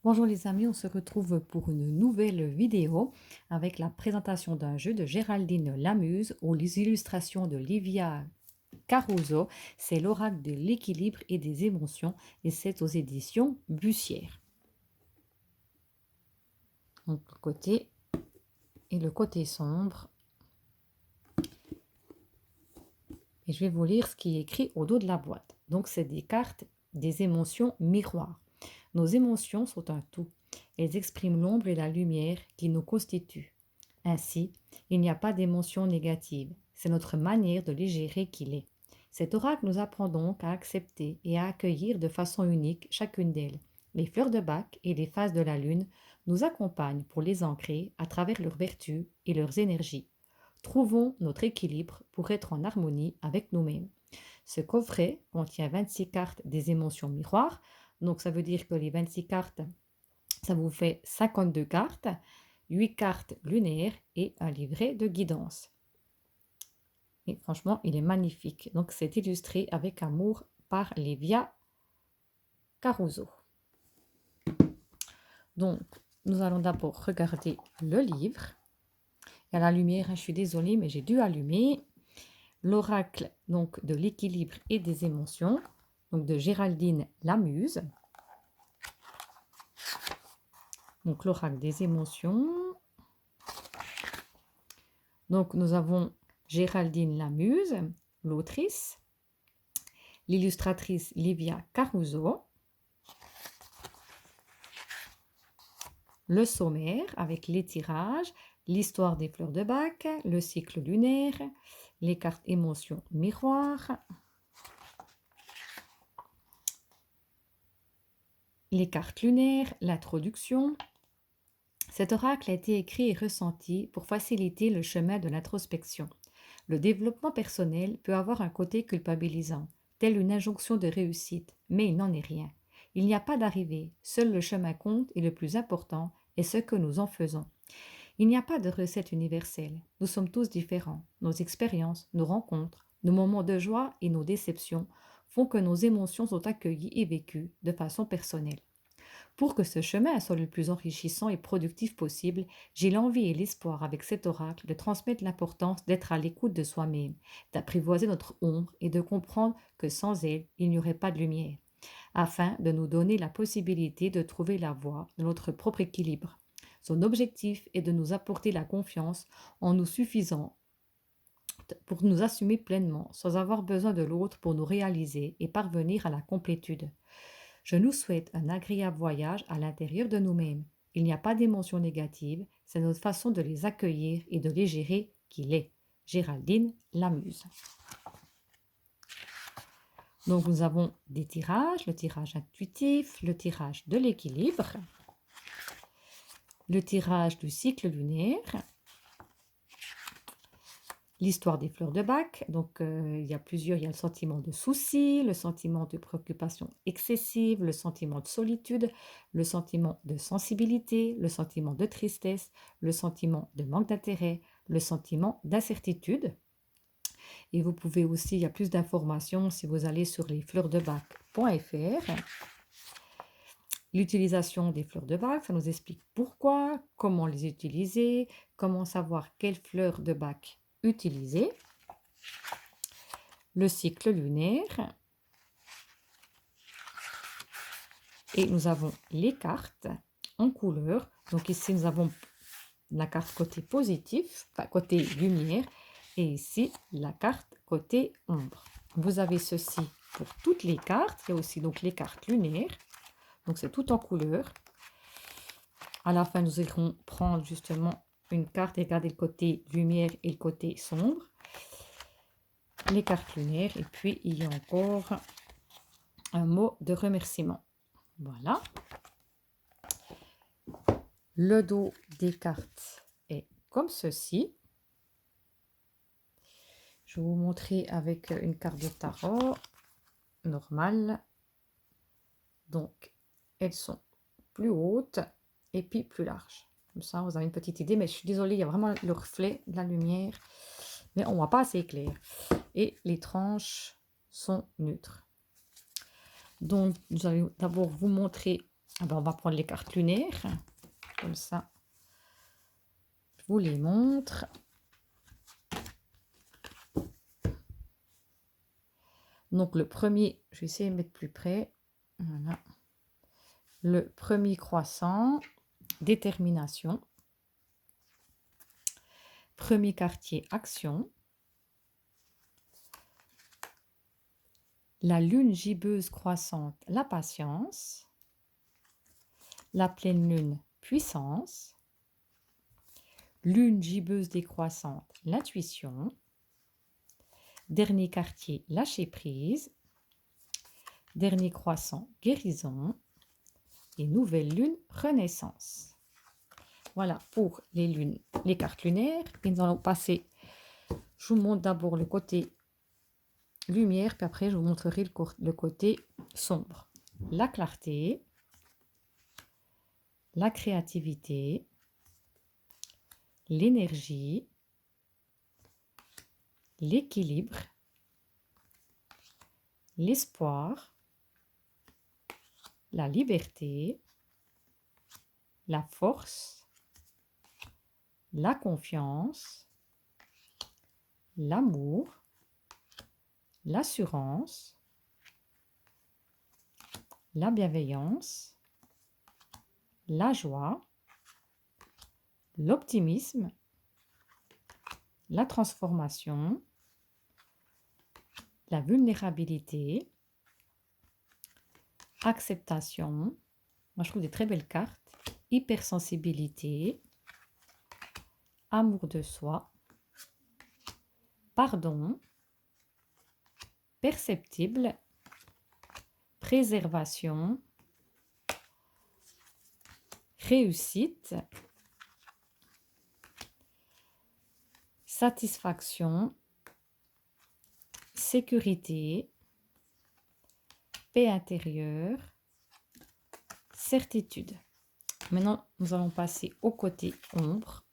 Bonjour les amis, on se retrouve pour une nouvelle vidéo avec la présentation d'un jeu de Géraldine Lamuse aux illustrations de Livia Caruso. C'est l'oracle de l'équilibre et des émotions et c'est aux éditions Bussière. Donc le côté et le côté sombre. Et je vais vous lire ce qui est écrit au dos de la boîte. Donc c'est des cartes des émotions miroirs. Nos émotions sont un tout. Elles expriment l'ombre et la lumière qui nous constituent. Ainsi, il n'y a pas d'émotion négative. C'est notre manière de les gérer qui l'est. Cet oracle nous apprend donc à accepter et à accueillir de façon unique chacune d'elles. Les fleurs de bac et les phases de la lune nous accompagnent pour les ancrer à travers leurs vertus et leurs énergies. Trouvons notre équilibre pour être en harmonie avec nous-mêmes. Ce coffret contient 26 cartes des émotions miroirs. Donc ça veut dire que les 26 cartes, ça vous fait 52 cartes, 8 cartes lunaires et un livret de guidance. Et franchement, il est magnifique. Donc c'est illustré avec amour par Livia Caruso. Donc nous allons d'abord regarder le livre. Il y a la lumière, je suis désolée, mais j'ai dû allumer. L'oracle donc de l'équilibre et des émotions, donc de Géraldine Lamuse. Donc l'oracle des émotions. Donc nous avons Géraldine Lamuse, l'autrice, l'illustratrice Livia Caruso, le sommaire avec les tirages, l'histoire des fleurs de bac, le cycle lunaire, les cartes émotions miroirs, les cartes lunaires, l'introduction. Cet oracle a été écrit et ressenti pour faciliter le chemin de l'introspection. Le développement personnel peut avoir un côté culpabilisant, telle une injonction de réussite, mais il n'en est rien. Il n'y a pas d'arrivée, seul le chemin compte et le plus important est ce que nous en faisons. Il n'y a pas de recette universelle, nous sommes tous différents. Nos expériences, nos rencontres, nos moments de joie et nos déceptions font que nos émotions sont accueillies et vécues de façon personnelle. Pour que ce chemin soit le plus enrichissant et productif possible, j'ai l'envie et l'espoir avec cet oracle de transmettre l'importance d'être à l'écoute de soi-même, d'apprivoiser notre ombre et de comprendre que sans elle, il n'y aurait pas de lumière, afin de nous donner la possibilité de trouver la voie de notre propre équilibre. Son objectif est de nous apporter la confiance en nous suffisant pour nous assumer pleinement, sans avoir besoin de l'autre pour nous réaliser et parvenir à la complétude. Je nous souhaite un agréable voyage à l'intérieur de nous-mêmes. Il n'y a pas d'émotions négatives, c'est notre façon de les accueillir et de les gérer qui l'est. Géraldine Lamuse. Donc nous avons des tirages, le tirage intuitif, le tirage de l'équilibre, le tirage du cycle lunaire, l'histoire des fleurs de bac. Donc il y a plusieurs, il y a le sentiment de souci, le sentiment de préoccupation excessive, le sentiment de solitude, le sentiment de sensibilité, le sentiment de tristesse, le sentiment de manque d'intérêt, le sentiment d'incertitude. Et vous pouvez aussi, il y a plus d'informations si vous allez sur lesfleursdebac.fr. L'utilisation des fleurs de bac, ça nous explique pourquoi, comment les utiliser, comment savoir quelles fleurs de bac utiliser. Le cycle lunaire. Et nous avons les cartes en couleur. Donc ici, nous avons la carte côté positif, enfin côté lumière, et ici, la carte côté ombre. Vous avez ceci pour toutes les cartes. Il y a aussi donc les cartes lunaires. Donc c'est tout en couleur. À la fin, nous irons prendre justement une carte et regarder le côté lumière et le côté sombre. Les cartes lunaires. Et puis, il y a encore un mot de remerciement. Voilà. Le dos des cartes est comme ceci. Je vais vous montrer avec une carte de tarot normale. Donc, elles sont plus hautes et puis plus larges. Comme ça, vous avez une petite idée. Mais je suis désolée, il y a vraiment le reflet de la lumière. Mais on ne voit pas assez clair. Et les tranches sont neutres. Donc, nous allons d'abord vous montrer Ah ben, on va prendre les cartes lunaires. Comme ça, je vous les montre. Donc le premier, je vais essayer de mettre plus près. Voilà. Le premier croissant, détermination. Premier quartier, action. La lune gibbeuse croissante, la patience. La pleine lune, puissance. Lune gibbeuse décroissante, l'intuition. Dernier quartier, lâcher prise. Dernier croissant, guérison. Et nouvelle lune, renaissance. Voilà pour les lunes, les cartes lunaires. Et nous allons passer, je vous montre d'abord le côté lumière, puis après je vous montrerai le côté sombre. La clarté, la créativité, l'énergie, l'équilibre, l'espoir, la liberté, la force, la confiance, l'amour, l'assurance, la bienveillance, la joie, l'optimisme, la transformation, la vulnérabilité, acceptation, moi je trouve des très belles cartes, hypersensibilité, amour de soi, pardon, perceptible, préservation, réussite, satisfaction, sécurité, paix intérieure, certitude. Maintenant, nous allons passer au côté ombre.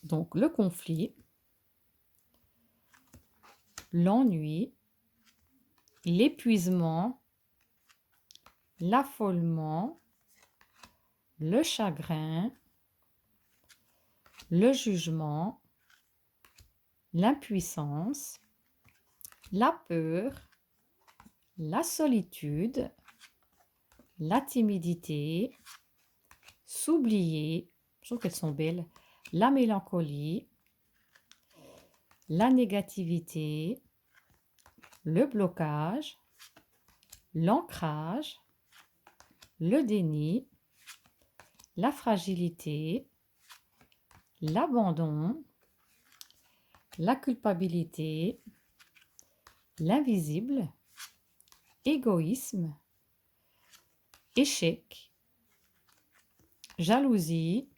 Donc, le conflit, l'ennui, l'épuisement, l'affolement, le chagrin, le jugement, l'impuissance, la peur, la solitude, la timidité, s'oublier, je trouve qu'elles sont belles, la mélancolie, la négativité, le blocage, l'ancrage, le déni, la fragilité, l'abandon, la culpabilité, l'invisible, égoïsme, échec, jalousie,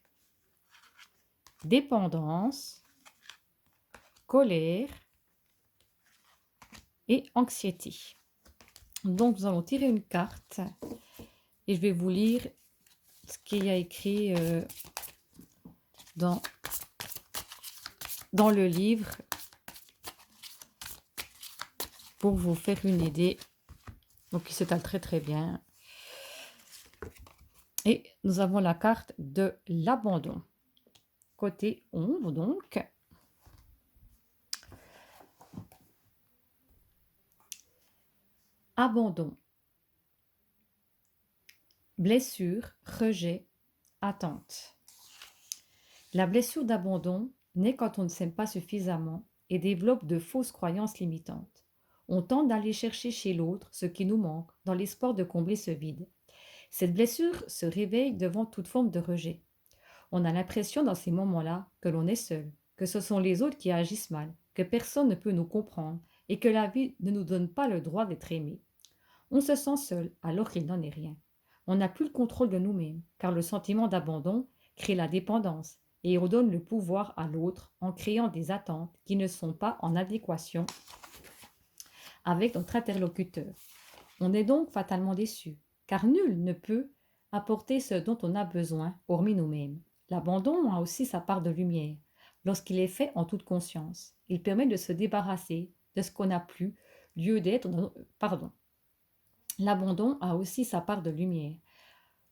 dépendance, colère et anxiété. Donc, nous allons tirer une carte et je vais vous lire ce qu'il y a écrit dans le livre pour vous faire une idée. Donc, il s'étale très très bien. Et nous avons la carte de l'abandon. Côté ombre, donc. Abandon. Blessure, rejet, attente. La blessure d'abandon naît quand on ne s'aime pas suffisamment et développe de fausses croyances limitantes. On tente d'aller chercher chez l'autre ce qui nous manque dans l'espoir de combler ce vide. Cette blessure se réveille devant toute forme de rejet. On a l'impression dans ces moments-là que l'on est seul, que ce sont les autres qui agissent mal, que personne ne peut nous comprendre et que la vie ne nous donne pas le droit d'être aimé. On se sent seul alors qu'il n'en est rien. On n'a plus le contrôle de nous-mêmes, car le sentiment d'abandon crée la dépendance et redonne le pouvoir à l'autre en créant des attentes qui ne sont pas en adéquation avec notre interlocuteur. On est donc fatalement déçu, car nul ne peut apporter ce dont on a besoin, hormis nous-mêmes. L'abandon a aussi sa part de lumière, lorsqu'il est fait en toute conscience. Il permet de se débarrasser de ce qu'on n'a plus, lieu d'être pardon. L'abandon a aussi sa part de lumière.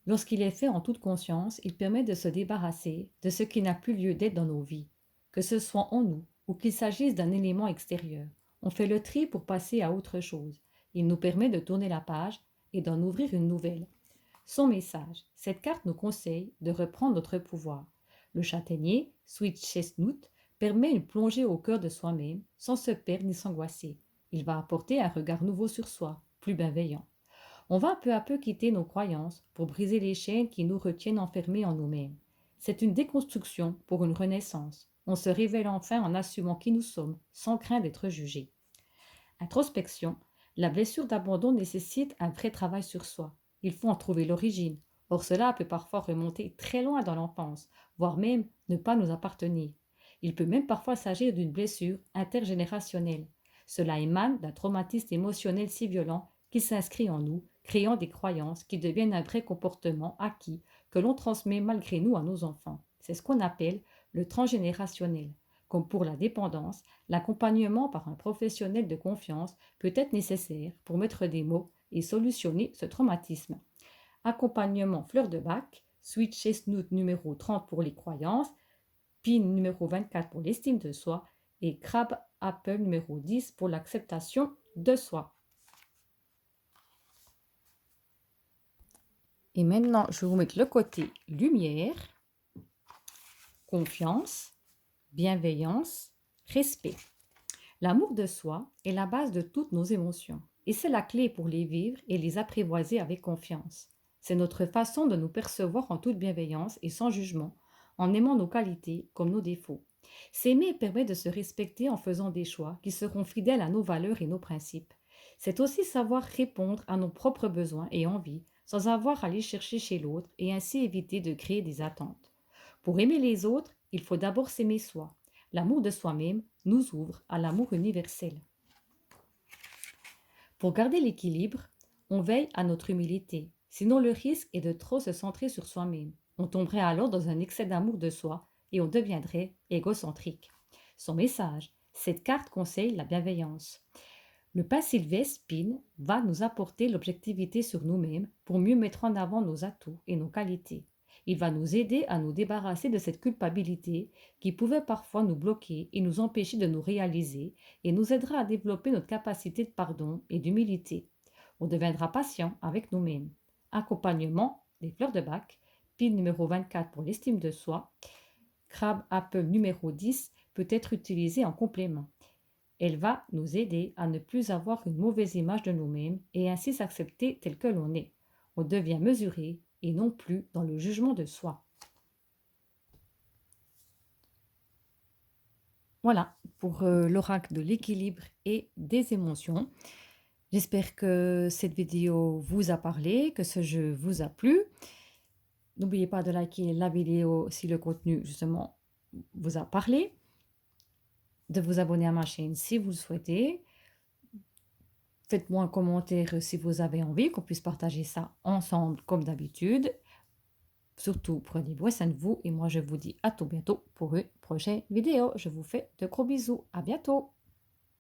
Lorsqu'il est fait en toute conscience, il permet de se débarrasser de ce qui n'a plus lieu d'être dans nos vies, que ce soit en nous ou qu'il s'agisse d'un élément extérieur. On fait le tri pour passer à autre chose. Il nous permet de tourner la page et d'en ouvrir une nouvelle. Son message. Cette carte nous conseille de reprendre notre pouvoir. Le châtaignier, Sweet Chestnut, permet une plongée au cœur de soi-même sans se perdre ni s'angoisser. Il va apporter un regard nouveau sur soi, plus bienveillant. On va peu à peu quitter nos croyances pour briser les chaînes qui nous retiennent enfermés en nous-mêmes. C'est une déconstruction pour une renaissance. On se révèle enfin en assumant qui nous sommes, sans crainte d'être jugé. Introspection. La blessure d'abandon nécessite un vrai travail sur soi. Il faut en trouver l'origine. Or cela peut parfois remonter très loin dans l'enfance, voire même ne pas nous appartenir. Il peut même parfois s'agir d'une blessure intergénérationnelle. Cela émane d'un traumatisme émotionnel si violent qu'il s'inscrit en nous, créant des croyances qui deviennent un vrai comportement acquis que l'on transmet malgré nous à nos enfants. C'est ce qu'on appelle le transgénérationnel. Comme pour la dépendance, l'accompagnement par un professionnel de confiance peut être nécessaire pour mettre des mots et solutionner ce traumatisme. Accompagnement fleur de bac, Sweet Chestnut numéro 30 pour les croyances, Pin numéro 24 pour l'estime de soi et Crab Apple numéro 10 pour l'acceptation de soi. Et maintenant, je vais vous mettre le côté lumière, confiance, bienveillance, respect. L'amour de soi est la base de toutes nos émotions et c'est la clé pour les vivre et les apprivoiser avec confiance. C'est notre façon de nous percevoir en toute bienveillance et sans jugement, en aimant nos qualités comme nos défauts. S'aimer permet de se respecter en faisant des choix qui seront fidèles à nos valeurs et nos principes. C'est aussi savoir répondre à nos propres besoins et envies sans avoir à les chercher chez l'autre et ainsi éviter de créer des attentes. Pour aimer les autres, il faut d'abord s'aimer soi. L'amour de soi-même nous ouvre à l'amour universel. Pour garder l'équilibre, on veille à notre humilité. Sinon, le risque est de trop se centrer sur soi-même. On tomberait alors dans un excès d'amour de soi et on deviendrait égocentrique. Son message, cette carte conseille la bienveillance. Le pain sylvestre PIN va nous apporter l'objectivité sur nous-mêmes pour mieux mettre en avant nos atouts et nos qualités. Il va nous aider à nous débarrasser de cette culpabilité qui pouvait parfois nous bloquer et nous empêcher de nous réaliser et nous aidera à développer notre capacité de pardon et d'humilité. On deviendra patient avec nous-mêmes. Accompagnement des fleurs de bac, PIN numéro 24 pour l'estime de soi, Crab Apple numéro 10 peut être utilisé en complément. Elle va nous aider à ne plus avoir une mauvaise image de nous-mêmes et ainsi s'accepter tel que l'on est. On devient mesuré et non plus dans le jugement de soi. Voilà pour l'oracle de l'équilibre et des émotions. J'espère que cette vidéo vous a parlé, que ce jeu vous a plu. N'oubliez pas de liker la vidéo si le contenu justement vous a parlé, de vous abonner à ma chaîne si vous le souhaitez. Faites-moi un commentaire si vous avez envie qu'on puisse partager ça ensemble comme d'habitude. Surtout, prenez bien soin de vous et moi je vous dis à tout bientôt pour une prochaine vidéo. Je vous fais de gros bisous. À bientôt.